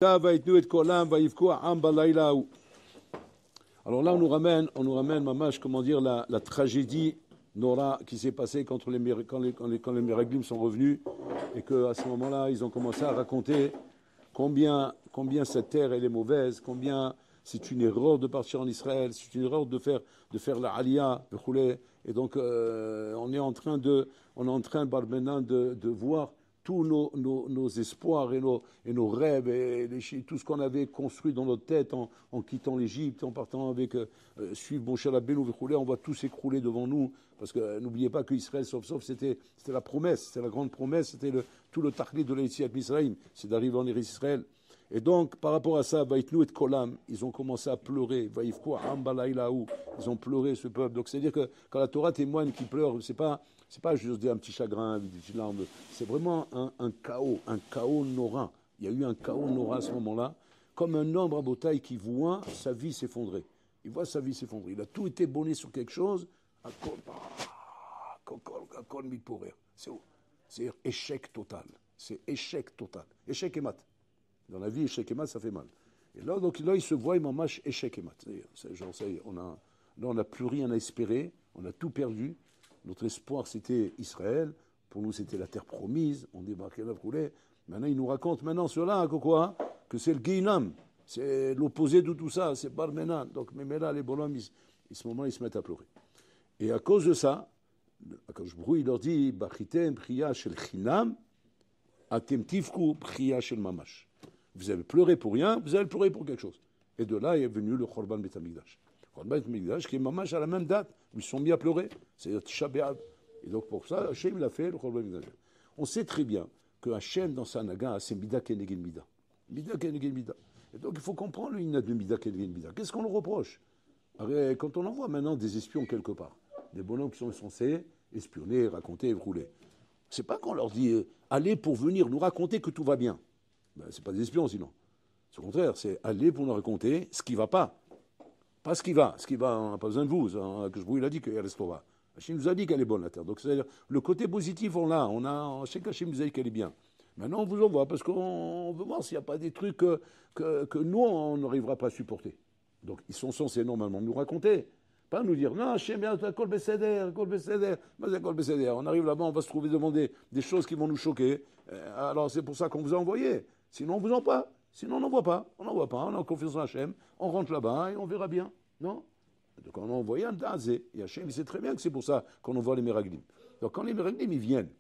Alors là, on nous ramène, mamash, comment dire, la tragédie Nora qui s'est passée quand les Meraglim sont revenus et qu'à ce moment-là, ils ont commencé à raconter combien cette terre elle est mauvaise, combien c'est une erreur de partir en Israël, c'est une erreur de faire la Aliyah, et donc on est en train maintenant de voir tous nos espoirs et nos rêves et tout ce qu'on avait construit dans notre tête en quittant l'Égypte, en partant avec suivre Moshe Rabbeinu, on va tout s'écrouler devant nous, parce que n'oubliez pas qu'Israël, sauf, c'était la promesse, c'était la grande promesse, c'était tout le tachlit de l'Etziat Misraïm, c'est d'arriver en Eretz Israël. Et donc, par rapport à ça, Vaïtnu et Kolam, ils ont commencé à pleurer. Vaïfko Ambalaïlaou, ils ont pleuré, ce peuple. Donc, c'est-à-dire que quand la Torah témoigne qu'ils pleurent, c'est pas juste un petit chagrin, des petites larmes. C'est vraiment un chaos Nora. Il y a eu un chaos Nora à ce moment-là, comme un homme à Botaï qui voit sa vie s'effondrer. Il voit sa vie s'effondrer. Il a tout été bonné sur quelque chose. C'est échec total. C'est échec total. Échec et mat. Dans la vie, échec et mat, ça fait mal. Et là, donc, il se voit, il m'en mâche échec et mat. On n'a plus rien à espérer, on a tout perdu. Notre espoir, c'était Israël. Pour nous, c'était la terre promise. On débarquait là, roulait. Maintenant, il nous raconte cela, quoi, que c'est le Guéinam. C'est l'opposé de tout ça, c'est Barmenan. Donc, mais là, les bonhommes, ce moment, ils se mettent à pleurer. Et à cause de ça, Akadosh Baruch Hu, il leur dit, Bachitem, priya shel chinam, atem tifku, priya shel mamash. Vous avez pleuré pour rien, vous allez pleurer pour quelque chose. Et de là est venu le Chorban Bet HaMikdash. Chorban Bet HaMikdash qui est mamash à la même date, où ils se sont mis à pleurer. C'est Tisha B'Av. Et donc pour ça, Hachem l'a fait, le Chorban Bet HaMikdash. On sait très bien que Hachem, dans sa naga, a ses mida keneged mida. Mida keneged mida. Et donc il faut comprendre le inad de mida keneged mida. Qu'est-ce qu'on le reproche? Quand on envoie maintenant des espions quelque part, des bonhommes qui sont censés espionner, raconter, rouler, c'est pas qu'on leur dit allez pour venir nous raconter que tout va bien. Ben, c'est pas des espions sinon. C'est au contraire, c'est aller pour nous raconter ce qui va pas. Pas ce qui va. Ce qui va, on n'a pas besoin de vous. Que je vous il a dit qu'elle est va. Hachem nous a dit qu'elle est bonne la terre. Donc c'est-à-dire le côté positif on l'a. On sait qu'Hachem nous a dit qu'elle est bien. Maintenant on vous envoie parce qu'on veut voir s'il n'y a pas des trucs que nous on n'arrivera pas à supporter. Donc ils sont censés normalement nous raconter. Pas nous dire, non, Hachem, bien, Kol Beseder. On arrive là-bas, on va se trouver devant des choses qui vont nous choquer. Alors c'est pour ça qu'on vous a envoyé. Sinon, on vous envoie pas. Sinon, on n'envoie pas. On n'envoie pas. On a confiance en Hachem. On rentre là-bas et on verra bien. Non? Donc, on a envoyé un Dazé. Et Hachem, il sait très bien que c'est pour ça qu'on envoie les Meraglim. Donc, quand les Meraglim, ils viennent,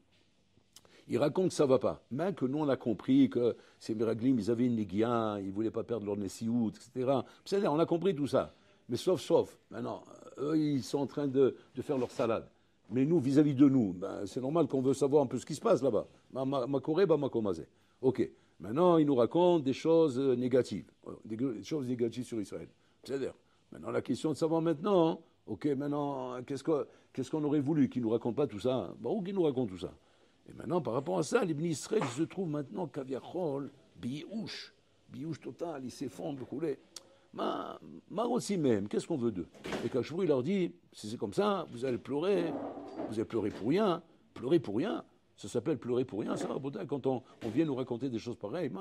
ils racontent que ça ne va pas. Même que nous, on a compris que ces Meraglim, ils avaient une Négia, ils ne voulaient pas perdre leur Nessiout, etc. C'est-à-dire, on a compris tout ça. Mais sauf. Maintenant, eux, ils sont en train de faire leur salade. Mais nous, vis-à-vis de nous, c'est normal qu'on veut savoir un peu ce qui se passe là-bas. Ma Corée, ma Komazé. OK. Maintenant, il nous raconte des choses négatives. Des choses négatives sur Israël. C'est-à-dire, maintenant, la question de savoir maintenant, OK, maintenant, qu'est-ce qu'on aurait voulu qu'il ne nous raconte pas tout ça? Où qu'il nous raconte tout ça? Et maintenant, par rapport à ça, les Israël se trouvent maintenant, Kaviachol, biouche total, ils s'effondrent, roulés. Aussi même, qu'est-ce qu'on veut d'eux? Et quand il leur dit, si c'est comme ça, vous allez pleurer pour rien, ça s'appelle pleurer pour rien, ça, quand on vient nous raconter des choses pareilles,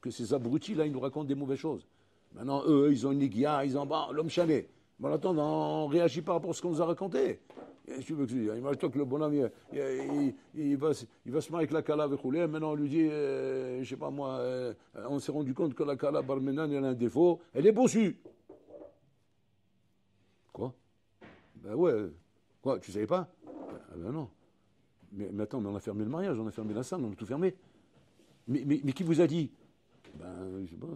que ces abrutis là, ils nous racontent des mauvaises choses. Maintenant, eux, ils ont une nigia, ils ont l'homme chalet. Mais en attendant, on réagit par rapport à ce qu'on nous a raconté. Et tu veux que je dise, imagine-toi que le bonhomme, il va se marier avec la Kala avec Roulé, maintenant on lui dit, je sais pas moi, on s'est rendu compte que la Kala Barmenan, elle a un défaut, elle est bossue. Quoi? Ben ouais. Quoi, tu savais pas? Ben non. Mais attends, mais on a fermé le mariage, on a fermé la salle, on a tout fermé. Mais qui vous a dit? Ben, je sais pas,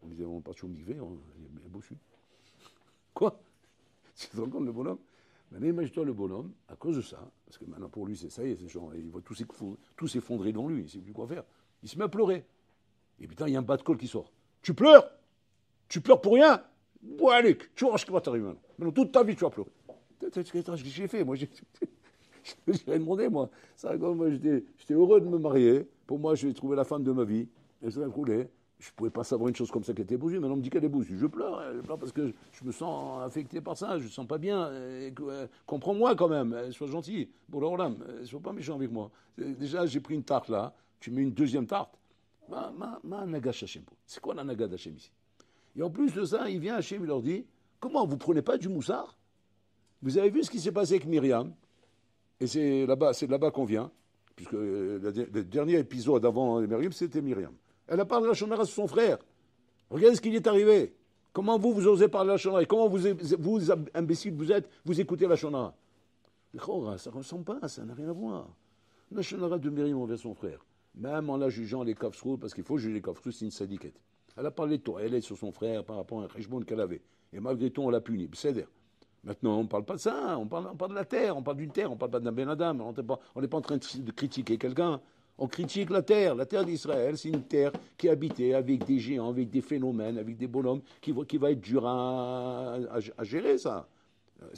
on est parti au Mikvé, elle est bossue. Quoi? Tu te rends compte, le bonhomme? Maintenant, imagine-toi le bonhomme, à cause de ça, parce que maintenant pour lui, c'est ça y est, c'est genre, il voit tout s'effondrer devant lui, il ne sait plus quoi faire. Il se met à pleurer. Et putain, il y a un bas de colle qui sort. Tu pleures? Tu pleures pour rien? Bon, allez, tu vois ce qui va t'arriver maintenant. Maintenant, toute ta vie, tu vas pleurer. Qu'est-ce que j'ai fait, moi? J'ai rien demandé, moi. Ça, moi, j'étais heureux de me marier. Pour moi, j'ai trouvé la femme de ma vie. Et ça a roulé. Je ne pouvais pas savoir une chose comme ça qu'elle était bousue. Maintenant, on me dit qu'elle est bousue. Je pleure parce que je me sens affecté par ça. Je ne me sens pas bien. Comprends-moi quand même. Sois gentil. Bon, alors là, sois pas méchant avec moi. Déjà, j'ai pris une tarte là. Tu mets une deuxième tarte. Ma nagash Hashem. C'est quoi la naga d'Hashem ici? Et en plus de ça, il vient Hashem, il leur dit, comment, vous prenez pas du moussard? Vous avez vu ce qui s'est passé avec Myriam? Et c'est de là-bas qu'on vient, puisque le dernier épisode avant Myriam, c'était Myriam. Elle a parlé de la Shonara sur son frère. Regardez ce qui lui est arrivé. Comment vous osez parler de la Shonara? Et comment vous, imbéciles, vous écoutez la Shonara? Ça ne ressemble pas, ça n'a rien à voir. La Shonara de Myriam envers son frère, même en la jugeant les kafsrou, parce qu'il faut juger les kafsrou, c'est une sadiquette. Elle a parlé de toi, elle est sur son frère par rapport à un cheshbon qu'elle avait. Et malgré tout, on l'a puni. C'est-à-dire, maintenant, on ne parle pas de ça, on parle de la terre, on parle d'une terre, on ne parle pas d'un Ben Adam, on n'est pas en train de critiquer quelqu'un, on critique la terre d'Israël, c'est une terre qui est habitée avec des géants, avec des phénomènes, avec des bonhommes, qui va être dur à gérer ça.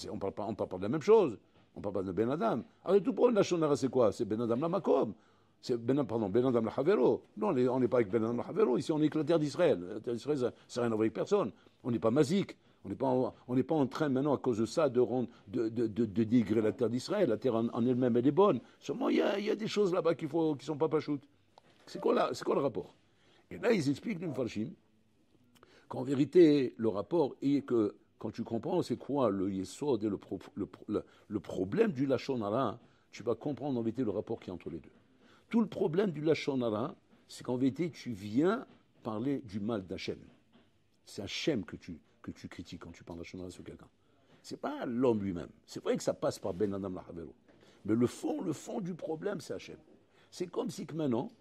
On ne parle pas de la même chose, on ne parle pas de Ben Adam. Alors tout pour la Shonara, c'est quoi? C'est Ben Adam la Makom. C'est Ben Adam la Havero. Non, on n'est pas avec Ben Adam la Havero, ici on est avec la terre d'Israël. La terre d'Israël, ça n'a rien à voir avec personne. On n'est pas mazik. On n'est pas en train maintenant, à cause de ça, de dénigrer la terre d'Israël. La terre en elle-même, elle est bonne. Seulement, il y a des choses là-bas qui ne sont pas pachoutes. C'est quoi le rapport? Et là, ils expliquent d'une Farshim qu'en vérité, le rapport est que, quand tu comprends c'est quoi le yesod et le problème du Lachon Hara, tu vas comprendre en vérité le rapport qui est entre les deux. Tout le problème du Lachon Hara, c'est qu'en vérité, tu viens parler du mal d'Hachem. C'est Hachem que tu critiques quand tu parles de Lachon Hara sur quelqu'un. Ce n'est pas l'homme lui-même. C'est vrai que ça passe par Ben Adam la Havero. Mais le fond du problème, c'est Hachem. C'est comme si que maintenant,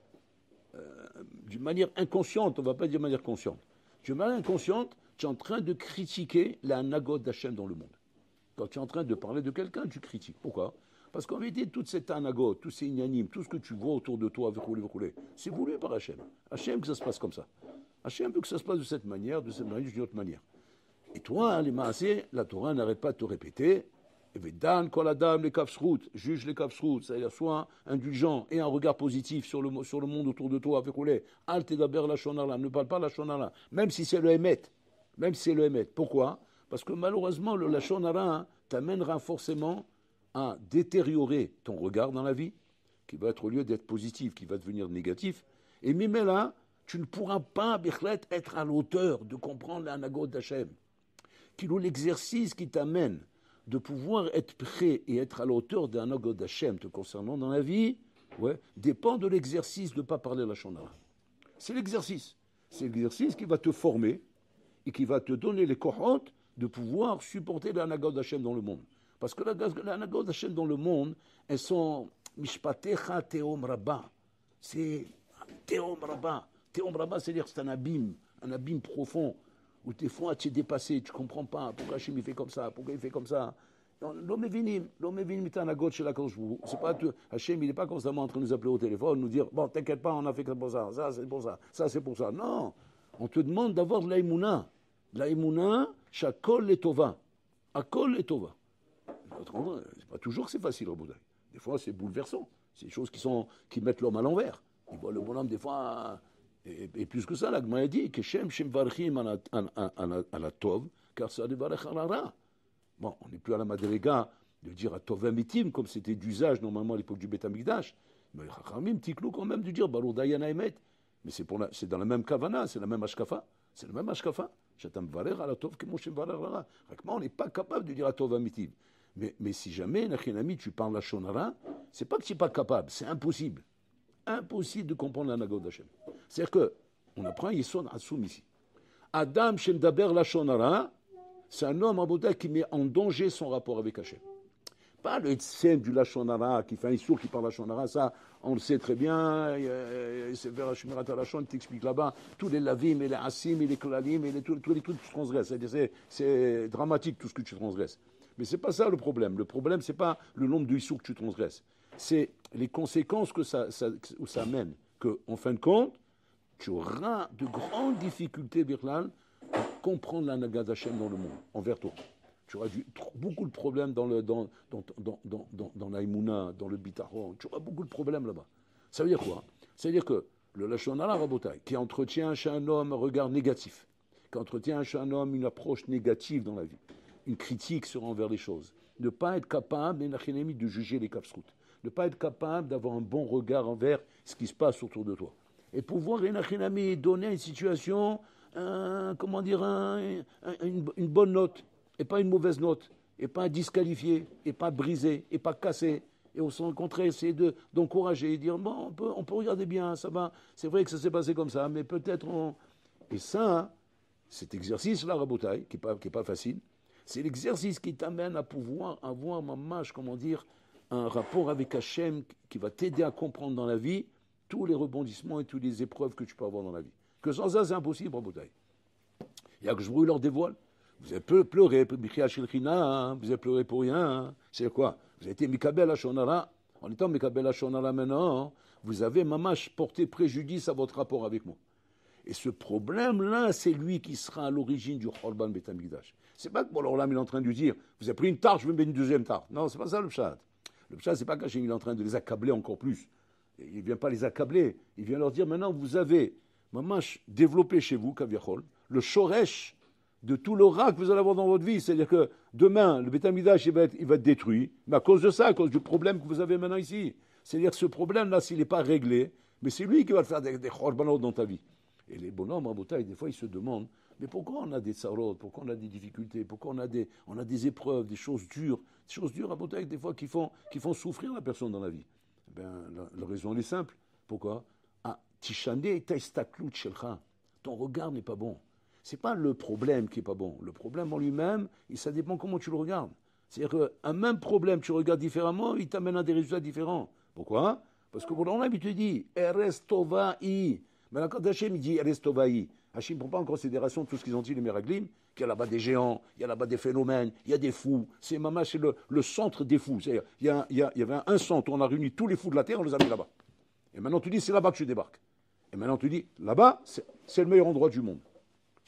d'une manière inconsciente, on ne va pas dire de manière consciente, d'une manière inconsciente, tu es en train de critiquer la nagot d'Hachem dans le monde. Quand tu es en train de parler de quelqu'un, tu critiques. Pourquoi? Parce qu'en vérité, toute cette anagot, tous ces ignanimes, tout ce que tu vois autour de toi, c'est voulu par Hachem. Hachem que ça se passe comme ça. Hachem veut que ça se passe de cette manière, d'une autre manière. Et toi, les maasés, la Torah n'arrête pas de te répéter, Vedan kol adam les kafsrout, juge les kafsrout, c'est-à-dire sois indulgent et un regard positif sur le monde autour de toi, avec roulé. Al tedaber la shonara, ne parle pas la shonara, même si c'est le émet. Pourquoi? Parce que malheureusement, le lachon hara t'amènera forcément à détériorer ton regard dans la vie, qui va être au lieu d'être positif, qui va devenir négatif. Et même là, tu ne pourras pas, Bichlet, être à l'auteur de comprendre l'anagot d'Hachem. Qu'il l'exercice qui t'amène de pouvoir être prêt et être à la hauteur d'un anagot d'Hachem te concernant dans la vie, dépend de l'exercice de ne pas parler la shonara. C'est l'exercice. C'est l'exercice qui va te former et qui va te donner les kohot de pouvoir supporter l'anagot d'Hachem dans le monde. Parce que l'anagot d'Hachem dans le monde, elles sont mishpatecha teom rabba. C'est teom rabba. Teom rabba, c'est-à-dire c'est un abîme profond. Où des fois tu es dépassé, tu ne comprends pas pourquoi Hachem il fait comme ça, pourquoi il fait comme ça. L'homme vinim est un agot chez la cause. Hachem il n'est pas constamment en train de nous appeler au téléphone, nous dire bon t'inquiète pas on a fait comme ça, ça c'est pour ça, ça c'est pour ça. Non, on te demande d'avoir de l'aïmouna. L'aïmouna, shakol letova, akol letova. C'est pas toujours que c'est facile au Bouddha. Des fois c'est bouleversant, c'est des choses qui mettent l'homme à l'envers. Il voit le bonhomme des fois. Et plus que ça, la Gemara dit que Shem varchim à la tov, car ça devarech à la ra. Bon, on n'est plus à la madrega de dire à tov amitim, comme c'était d'usage normalement à l'époque du Beth Amikdash. Mais Chachamim tiklou quand même de dire Baruch Dayan Haemet. Mais c'est dans la même kavana, c'est la même ashkafa. C'est le même ashkafa. Shatam varech à la tov, que Moshe varech à la ra. On n'est pas capable de dire à tov amitim. Mais si jamais, Nachinami, tu parles la shonara, c'est pas que tu n'es pas capable, c'est impossible. Impossible de comprendre la nagot d'Hachem. C'est-à-dire qu'on apprend Yesod Assoum ici. Adam Shem Daber Lachon Hara, c'est un homme en Bouddha qui met en danger son rapport avec Hachem. Pas le Tzem du Lachon Hara, qui fait un Issour qui parle Lachon Hara, ça, on le sait très bien, c'est vers Hashmirat Lachon, il t'explique là-bas, tous les lavim, et les asim, et les klalim, et tous les trucs que tu transgresses. C'est dramatique tout ce que tu transgresses. Mais ce n'est pas ça le problème. Le problème, ce n'est pas le nombre de Issour que tu transgresses. C'est les conséquences que ça mène. Qu'en fin de compte, tu auras de grandes difficultés, Birlal, à comprendre la Naga d'Hachem dans le monde, envers toi. Tu auras beaucoup de problèmes dans l'Aïmouna, dans le Bitachon. Tu auras beaucoup de problèmes là-bas. Ça veut dire quoi? Ça veut dire que le Lachon Hara Rabotai, qui entretient chez un homme un regard négatif, qui entretient chez un homme une approche négative dans la vie, une critique sur envers les choses, ne pas être capable, de juger les kafsrout, ne pas être capable d'avoir un bon regard envers ce qui se passe autour de toi. et pouvoir donner à une situation, comment dire, une bonne note, et pas une mauvaise note, et pas disqualifié, et pas brisé, et pas cassé. Et au contraire, essayer d'encourager, dire, bon, on peut regarder bien, ça va, c'est vrai que ça s'est passé comme ça, mais peut-être on... Et ça, cet exercice-là, Rabotai, qui n'est pas facile, c'est l'exercice qui t'amène à pouvoir avoir, mamash, comment dire, un rapport avec Hachem qui va t'aider à comprendre dans la vie tous les rebondissements et toutes les épreuves que tu peux avoir dans la vie. Que sans ça, c'est impossible, Rabotai. Il y a que je leur dévoile. Vous avez pleuré, vous avez pleuré pour rien. Hein. C'est quoi? Vous avez été Mikabel Hashonara. En étant Mikabel Hashonara maintenant, vous avez, mamash, porté préjudice à votre rapport avec moi. Et ce problème-là, c'est lui qui sera à l'origine du Khorban Bet Hamikdash. C'est pas que bon, alors là, il est en train de dire, vous avez pris une tarte, je vais mettre une deuxième tarte. Non, c'est pas ça le pshat. Le pshat, c'est pas qu'Hachem il est en train de les accabler encore plus. Il ne vient pas les accabler. Il vient leur dire, maintenant, vous avez, mamash, développé chez vous, Kaviachol, le shoresh de tout l'aura que vous allez avoir dans votre vie. C'est-à-dire que demain, le Bet Hamikdash, il va être détruit, mais à cause de ça, à cause du problème que vous avez maintenant ici. C'est-à-dire que ce problème-là, s'il n'est pas réglé, mais c'est lui qui va faire des Khorbanot dans ta vie. Et les bonhommes, Rabotai, des fois, ils se demandent, mais pourquoi on a des tsarot, pourquoi on a des difficultés, pourquoi on a des épreuves, des choses dures, Rabotai, des fois, qui font souffrir la personne dans la vie. Ben, la raison, elle est simple. Pourquoi? Ah, Tishane taistaklut shelcha. Ton regard n'est pas bon. C'est pas le problème qui est pas bon. Le problème en lui-même, ça dépend comment tu le regardes. C'est-à-dire qu'un même problème, tu regardes différemment, il t'amène à des résultats différents. Pourquoi? Parce que on a l'habitude de dire, Eres Tova'i. Mais quand Hachem dit Erestovaï, Hachem ne prend pas en considération tout ce qu'ils ont dit les Meraglim, qu'il y a là-bas des géants, il y a là-bas des phénomènes, il y a des fous. C'est le centre des fous. Il y avait un centre où on a réuni tous les fous de la terre, on les a mis là-bas. Et maintenant tu dis c'est là-bas que je débarque. Et maintenant tu dis là-bas, c'est le meilleur endroit du monde.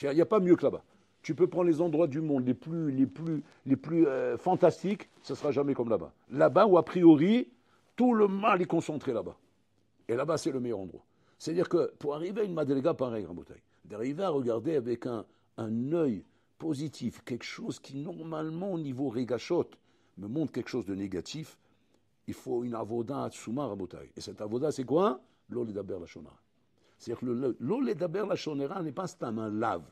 Il n'y a pas mieux que là-bas. Tu peux prendre les endroits du monde les plus fantastiques, ce ne sera jamais comme là-bas. Là-bas où a priori, tout le mal est concentré là-bas. Et là-bas c'est le meilleur endroit. C'est-à-dire que pour arriver à une madriga pareille, d'arriver à regarder avec un œil positif, quelque chose qui normalement au niveau régachot me montre quelque chose de négatif, il faut une avoda atsuma rabotai. Et cette avoda c'est quoi? L'oledaber la shonara. C'est-à-dire que l'oledaber la shonara n'est pas un lave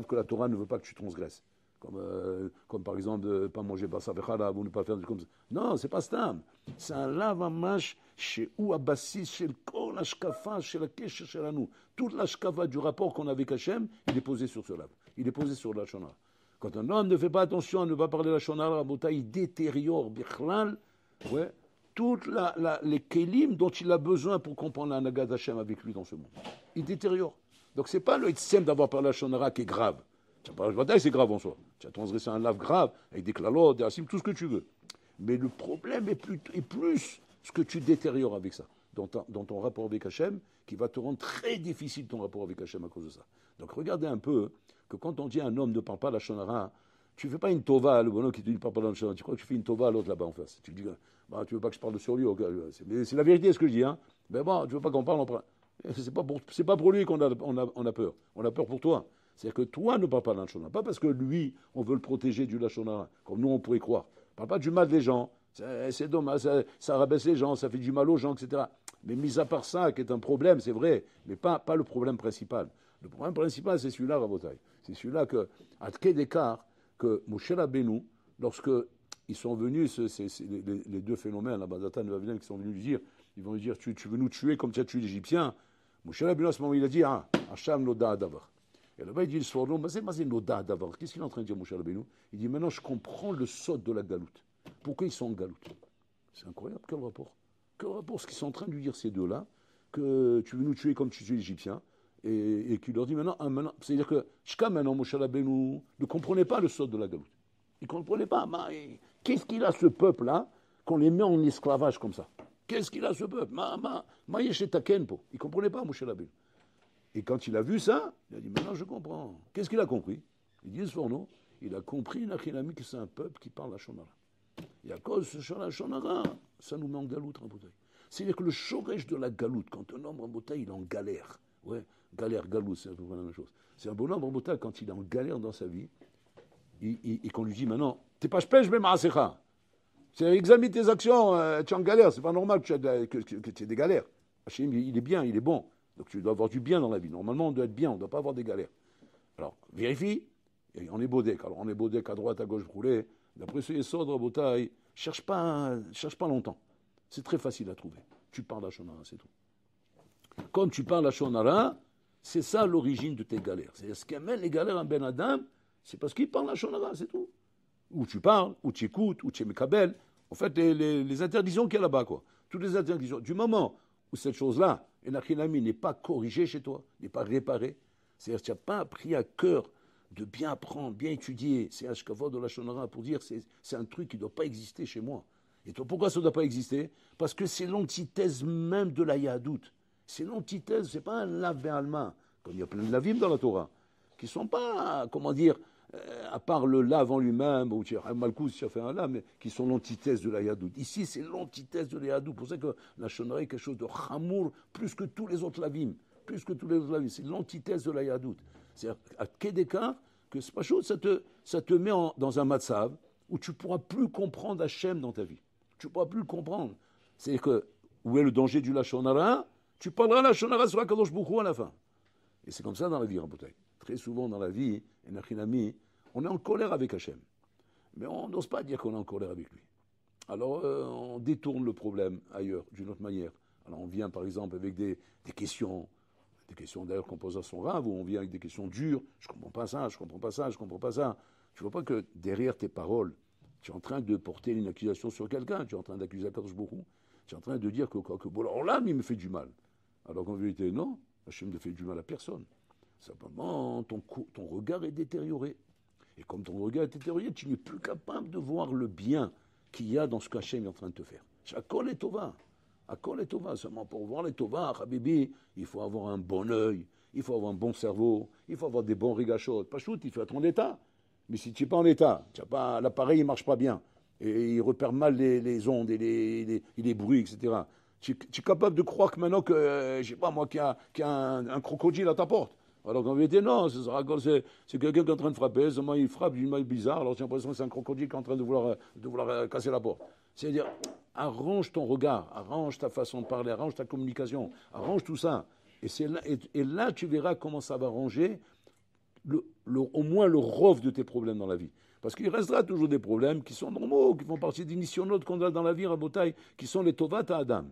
que la Torah ne veut pas que tu transgresses. Comme par exemple de ne pas manger bassa vechala ou ne pas faire comme ça. Non, c'est pas stam. C'est un lave amash chez ou abassis chez le kol ashkafa chez la kesh chez la nous. Toute l'ashkafa du rapport qu'on a avec Hachem, il est posé sur ce lave. Il est posé sur la shonara. Quand un homme ne fait pas attention à ne pas parler la shonara, Rabota, il détériore bichlal, ouais, toutes les kelim dont il a besoin pour comprendre la naga d'Hachem avec lui dans ce monde. Il détériore. Donc c'est pas le itsem d'avoir parlé la shonara qui est grave. C'est grave en soi. Tu as transgressé un lave grave, avec des klalot, des asim, tout ce que tu veux. Mais le problème est plus ce que tu détériores avec ça, dans ton rapport avec Hachem, qui va te rendre très difficile ton rapport avec Hachem à cause de ça. Donc regardez un peu que quand on dit à un homme ne parle pas la shonara, tu ne fais pas une tova, le bonhomme qui te dit ne parle pas la shonara, tu crois que tu fais une tova à l'autre là-bas en face. Tu dis, bah, tu veux pas que je parle sur lui, okay. C'est la vérité ce que je dis, hein. Mais bon, tu veux pas qu'on parle, on parle. C'est pas pour lui qu'on a peur. On a peur pour toi. C'est-à-dire que toi ne parles pas d'un Lachon Hara, pas parce que lui, on veut le protéger du Lachon Hara, comme nous on pourrait croire. Ne parle pas du mal des gens, c'est dommage, ça rabaisse les gens, ça fait du mal aux gens, etc. Mais mis à part ça, qui est un problème, c'est vrai, mais pas le problème principal. Le problème principal, c'est celui-là, Rabotai. C'est celui-là que, à quel écart, que Moshe Rabbeinu, lorsque ils sont venus, les deux phénomènes, la Badatan et le Vavilan, qui sont venus lui dire, ils vont lui dire, tu veux nous tuer comme tu as tué l'Égyptien. Moshe Rabbeinu, à ce moment, il a dit, Hacham Noda Adavar. Et là-bas, il dit le Sforno, mais c'est Noda d'abord. Qu'est-ce qu'il est en train de dire, Moshe Rabbeinu? Il dit, maintenant, je comprends le sot de la galoute. Pourquoi ils sont en galoute? C'est incroyable, quel rapport? Quel rapport, ce qu'ils sont en train de lui dire, ces deux-là, que tu veux nous tuer comme tu tues l'Égyptien, et qu'il leur dit maintenant, c'est-à-dire que, jusqu'à maintenant, Moshe Rabbeinu ne comprenait pas le sot de la galoute. Il ne comprenait pas. Qu'est-ce qu'il a, ce peuple-là, qu'on les met en esclavage comme ça? Qu'est-ce qu'il a, ce peuple? Il ne comprenait pas, Moshe Rabbeinu. Et quand il a vu ça, il a dit, maintenant je comprends. Qu'est-ce qu'il a compris? Il dit, Sforno, il a compris, Nachilami, que c'est un peuple qui parle la shonara. Et à cause de ce shonara, ça nous met en galoute, Rabotai. C'est-à-dire que le shoresh de la galoute, quand un homme, Rabotai, il est en galère. Ouais, galère, galoute, c'est à peu près la même chose. C'est un bonhomme, Rabotai, quand il est en galère dans sa vie, et qu'on lui dit, maintenant, t'es pas pêche, mais maasecha. C'est examine tes actions, tu es en galère, c'est pas normal que tu aies des galères. Hachem, il est bien, il est bon. Donc tu dois avoir du bien dans la vie. Normalement, on doit être bien, on ne doit pas avoir des galères. Alors, vérifie, et on est bodek. Alors, on est bodek à droite, à gauche, brûlé. D'après ce Yesod, Rabotai, cherche pas longtemps. C'est très facile à trouver. Tu parles la Shonara, c'est tout. Quand tu parles la Shonara, c'est ça l'origine de tes galères. C'est ce qui amène les galères à Ben Adam, c'est parce qu'il parle la Shonara, c'est tout. Ou tu parles, ou tu écoutes, ou tu es Mekabel. En fait, les interdictions qu'il y a là-bas, quoi. Toutes les interdictions. Du moment où cette chose-là, Enachinami, n'est pas corrigée chez toi, n'est pas réparée, c'est-à-dire que tu n'as pas pris à cœur de bien apprendre, bien étudier, c'est Ashkavod de la Shonara pour dire c'est un truc qui ne doit pas exister chez moi. Et toi, pourquoi ça ne doit pas exister? Parce que c'est l'antithèse même de la Yahadout. C'est l'antithèse, c'est pas un lav alma, comme il y a plein de lavim dans la Torah, qui ne sont pas, comment dire, à part le lav en lui-même, ou un malchus qui a fait un lav, mais qui sont l'antithèse de la Yahadout. Ici, c'est l'antithèse de la Yahadout. Pour ça que la Shonara est quelque chose de chamour, plus que tous les autres lavim. Plus que tous les autres lavim. C'est l'antithèse de la Yahadout. C'est-à-dire, à quai d'écart, que c'est pas chaud, ça te met dans un matzav où tu ne pourras plus comprendre Hachem dans ta vie. Tu ne pourras plus le comprendre. C'est-à-dire que, où est le danger du Lashon Hara? Tu parleras Lashon Hara sur la Kadosh Baruch Hu à la fin. Et c'est comme ça dans la vie, Rabotai. Très souvent dans la vie, Enachinami, on est en colère avec Hachem. Mais on n'ose pas dire qu'on est en colère avec lui. Alors, on détourne le problème ailleurs, d'une autre manière. Alors, on vient par exemple avec des questions d'ailleurs qu'on pose à son rave, où on vient avec des questions dures. Je ne comprends pas ça, je ne comprends pas ça, je ne comprends pas ça. Tu ne vois pas que derrière tes paroles, tu es en train de porter une accusation sur quelqu'un, tu es en train d'accuser Akadosh Baruch Hu, tu es en train de dire que bon, alors là, il me fait du mal. Alors qu'en vérité, non, Hachem ne fait du mal à personne. Simplement, ton regard est détérioré. Et comme ton regard est détérioré, tu n'es plus capable de voir le bien qu'il y a dans ce qu'Hachem est en train de te faire. Chacun est tova. Akol est tova. Seulement pour voir les tova, Habibi, il faut avoir un bon œil, il faut avoir un bon cerveau, il faut avoir des bons rigachot. Pas chouette, il faut être en état. Mais si tu n'es pas en état, l'appareil ne marche pas bien, et il repère mal les ondes et les bruits, etc. Tu es capable de croire que maintenant que, je ne sais pas moi, qu'il y a un crocodile à ta porte. Alors qu'en vérité, non, c'est quelqu'un qui est en train de frapper, seulement il frappe d'une manière bizarre, alors j'ai l'impression que c'est un crocodile qui est en train de vouloir casser la porte. C'est-à-dire, arrange ton regard, arrange ta façon de parler, arrange ta communication, arrange tout ça. Et là, tu verras comment ça va ranger au moins le rove de tes problèmes dans la vie. Parce qu'il restera toujours des problèmes qui sont normaux, qui font partie des nisyonotes qu'on a dans la vie, Rabotai, qui sont les tovat à Adam.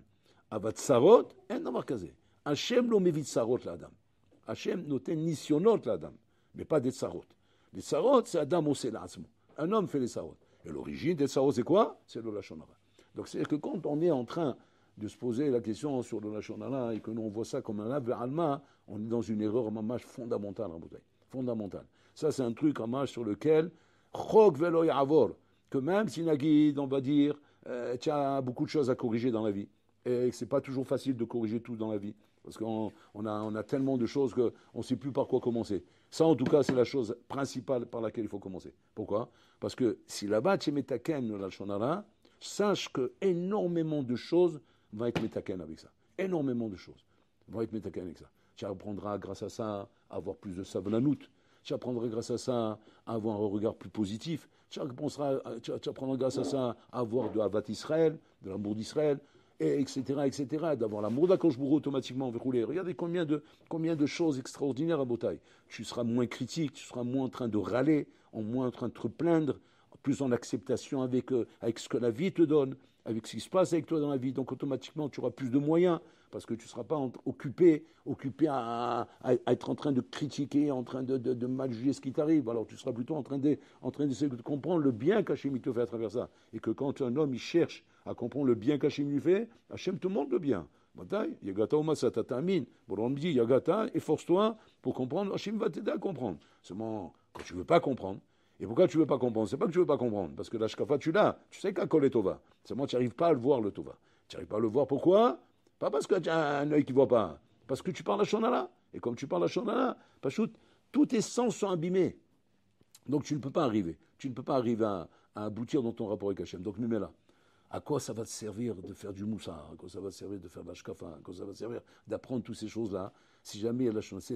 Avat sarot, en damar kazé. Hachem lo mevit sarot la Adam. Hachem notait nisyonot la Adam, mais pas des sarot. Les sarot, c'est Adam osé l'asmo. Un homme fait les sarot. Et l'origine des sarot, c'est quoi? C'est le lashon hara. Donc c'est-à-dire que quand on est en train de se poser la question sur le lashon hara et que nous on voit ça comme un ave alma, on est dans une erreur mamash fondamentale, Rabotai. Fondamentale. Ça, c'est un truc mamash sur lequel chok velo yavor, que même si Nagid, on va dire, tu as beaucoup de choses à corriger dans la vie. Et c'est pas toujours facile de corriger tout dans la vie. Parce qu'on a tellement de choses qu'on ne sait plus par quoi commencer. Ça, en tout cas, c'est la chose principale par laquelle il faut commencer. Pourquoi? Parce que si là-bas, tu es metaken la shonara, sache que énormément de choses vont être metaken avec ça. Énormément de choses vont être metaken avec ça. Tu apprendras grâce à ça à avoir plus de savonanout. Tu apprendras grâce à ça à avoir un regard plus positif. Tu apprendras grâce à ça à avoir de Havat Israël, de l'amour d'Israël, etc., d'avoir l'amour d'Akadosh Baruch Hu automatiquement verroulé. Regardez combien de choses extraordinaires à Botaï. Tu seras moins critique, tu seras moins en train de râler, moins en train de te plaindre, plus en acceptation avec ce que la vie te donne, avec ce qui se passe avec toi dans la vie. Donc automatiquement, tu auras plus de moyens, parce que tu ne seras pas occupé à être en train de critiquer, en train de mal juger ce qui t'arrive. Alors tu seras plutôt en train d'essayer de comprendre le bien qu'Hachem te fait à travers ça. Et que quand un homme il cherche à comprendre le bien qu'Hachem lui fait, Hachem te montre le bien. Bataille, Yagata Omasa Tatamin. Bon, on me dit Yagata, efforce-toi pour comprendre, Hachem va t'aider à comprendre. Seulement, quand tu ne veux pas comprendre, et pourquoi tu ne veux pas comprendre? C'est pas que tu ne veux pas comprendre, parce que l'Ashkafa, tu l'as. Tu sais qu'à Kol est Tova. Seulement, tu n'arrives pas à le voir, le Tova. Tu n'arrives pas à le voir, pourquoi? Pas parce que tu as un œil qui ne voit pas. Parce que tu parles à Shonala. Et comme tu parles à Shonala, tous tes sens sont abîmés. Donc, tu ne peux pas arriver. Tu ne peux pas arriver à aboutir dans ton rapport avec Hachem. Donc, Numela. À quoi ça va te servir de faire du moussard? À quoi ça va te servir de faire de l'ashkafa? À quoi ça va te servir d'apprendre toutes ces choses-là? Si jamais il y a la chance,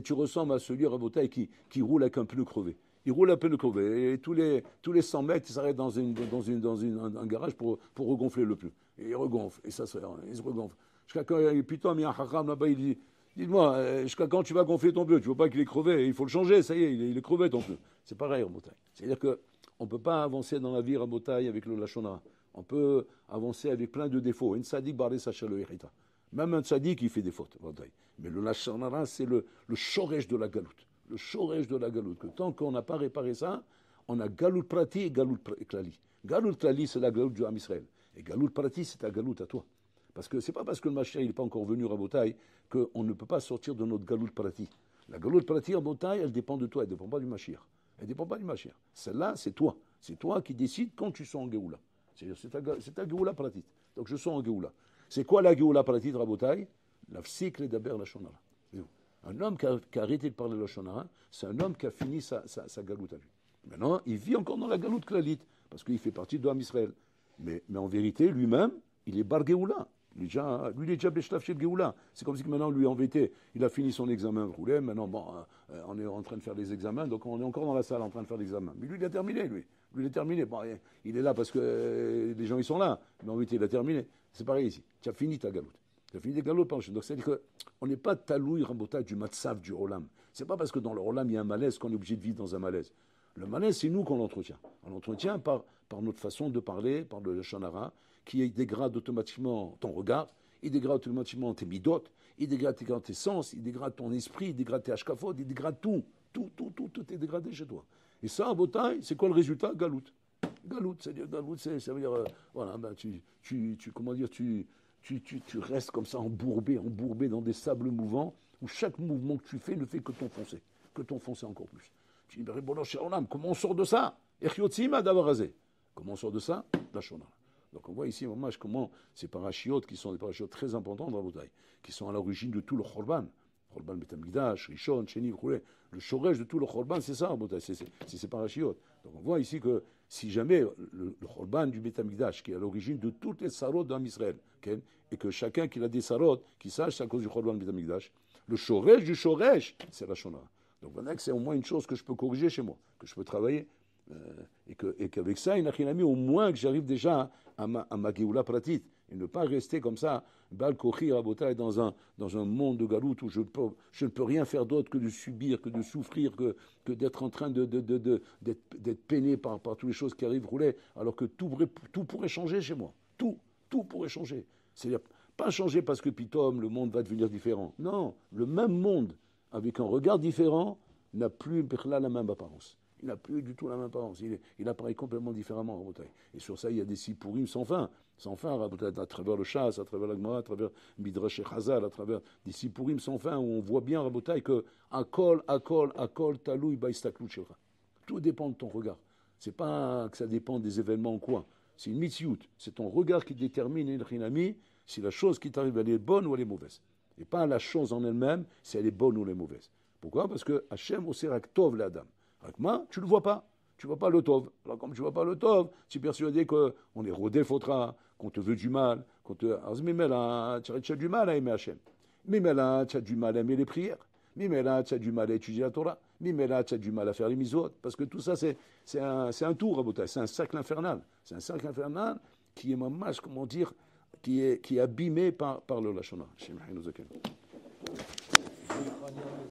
tu ressembles à celui Rabotai qui roule avec un pneu crevé. Il roule un pneu crevé et tous les 100 mètres, il s'arrête dans un garage pour regonfler le pneu. Et il regonfle, et ça il se regonfle. Jusqu'à quand putain, il y a un haram là-bas, il dit Dites-moi, jusqu'à quand tu vas gonfler ton pneu? Tu ne veux pas qu'il est crevé, il faut le changer, ça y est, il est crevé ton pneu. C'est pareil, Rabotai. C'est-à-dire qu'on ne peut pas avancer dans la vie, Rabotai, avec le Lachon Hara. On peut avancer avec plein de défauts. Un tzadik baré sacha le hérita. Même un tzadik, il fait des fautes, Rabotai. Mais le Lachon Hara, c'est le shoresh de la galoute. Le shoresh de la galoute. Que tant qu'on n'a pas réparé ça, on a galoute prati et galoute klali. Galoute klali, c'est la galoute du Ham Israël. Et galoute prati, c'est ta galoute à toi. Parce que c'est pas parce que le Mashiach n'est pas encore venu à Botaï qu'on ne peut pas sortir de notre galoute prati. La galoute prati à Botaï, elle dépend de toi, elle ne dépend pas du Mashiach. Elle ne dépend pas du Mashiach. Celle-là, c'est toi. C'est toi qui décides quand tu sors en Géoula. C'est ta Géoula pratique. Donc je sors en Géoula. C'est quoi la Géoula pratique à Botaï? La cycle d'Aber la Shonara. Un homme qui a arrêté de parler la Shonara, c'est un homme qui a fini sa galoute à lui. Maintenant, il vit encore dans la galoute klalite, parce qu'il fait partie de l'Am Israël. Mais en vérité, lui-même, il est bar Géoula. Lui, il est déjà Beshlaf chez le Géoula. C'est comme si maintenant, lui, en vérité, il a fini son examen roulé. Maintenant, bon, on est en train de faire des examens, donc on est encore dans la salle en train de faire l'examen. Mais lui, il a terminé, lui. Lui, il a terminé. Bon, il est là parce que les gens, ils sont là. Mais en vérité, il a terminé. C'est pareil ici. Tu as fini ta galoute. Tu as fini ta galoute. Donc, c'est-à-dire qu'on n'est pas talouille, rambota du matzav, du rolam. C'est pas parce que dans le rolam, il y a un malaise qu'on est obligé de vivre dans un malaise. Le malaise, c'est nous qu'on l'entretient. On l'entretient par notre façon de parler, par le Lachon Hara, qui dégrade automatiquement ton regard, il dégrade automatiquement tes midotes, il dégrade tes sens, il dégrade ton esprit, il dégrade tes hashkafot, il dégrade tout. Tout est dégradé chez toi. Et ça, à Botaï, c'est quoi le résultat? Galoute. Galoute, c'est-à-dire, galoute, ça veut dire, voilà, ben, comment dire, tu restes comme ça embourbé dans des sables mouvants, où chaque mouvement que tu fais ne fait que t'enfoncer encore plus. Tu dis, comment on sort de ça? Comment on sort de ça? Lachon Hara. Donc on voit ici, comment ces parachiotes, qui sont des parachiotes très importants dans la bataille, qui sont à l'origine de tout le Khorban, Khorban Beit HaMikdash, Rishon, Sheni, le shoresh de tout le Khorban, c'est ça, c'est ces parachiotes. Donc on voit ici que si jamais le Khorban du Beit HaMikdash, qui est à l'origine de toutes les sarot dans Israël, okay, et que chacun qui a des sarot, qui sache c'est à cause du Khorban du Beit HaMikdash, le shoresh du shoresh, c'est la Shona. Donc voilà que c'est au moins une chose que je peux corriger chez moi, que je peux travailler. Et qu'avec ça, au moins que j'arrive déjà à ma Géoula pratique, et ne pas rester comme ça, Bal Kochi Rabotai, dans un monde de galoute où je ne peux rien faire d'autre que de subir, que de souffrir, que d'être en train d'être peiné par toutes les choses qui arrivent rouler, alors que tout pourrait changer chez moi. Tout pourrait changer. C'est-à-dire, pas changer parce que pitom, le monde va devenir différent. Non, le même monde, avec un regard différent, n'a plus la même apparence. Il n'a plus du tout la même apparence. Il apparaît complètement différemment, Rabotai. Et sur ça, il y a des sipourim sans fin. Sans fin, Rabotai, à travers le chasse, à travers la Gemara, à travers Midrash et Chazal, à travers des sipourim sans fin, où on voit bien, Rabotai, que akol, taloui, baistaklut shelcha. Tout dépend de ton regard. C'est pas que ça dépend des événements ou quoi. C'est une mitziout. C'est ton regard qui détermine, si la chose qui t'arrive, elle est bonne ou elle est mauvaise. Et pas la chose en elle-même, si elle est bonne ou elle est mauvaise. Pourquoi? Parce que Hachem oserak tov l'Adam. Rakma, tu ne le vois pas. Tu ne vois pas le tov. Alors, comme tu ne vois pas le tov, tu es persuadé qu'on est rodé fautra, qu'on te veut du mal, qu'on te. Alors, Mimela, tu as du mal à aimer Hachem. Mimela, tu as du mal à aimer les prières. Mimela, tu as du mal à étudier la Torah. Mimela, tu as du mal à faire les misot. Parce que tout ça, c'est un tour, Rabotai. C'est un cercle infernal. C'est un cercle infernal qui est, comment dire, qui est abîmé par le Lachon Hara.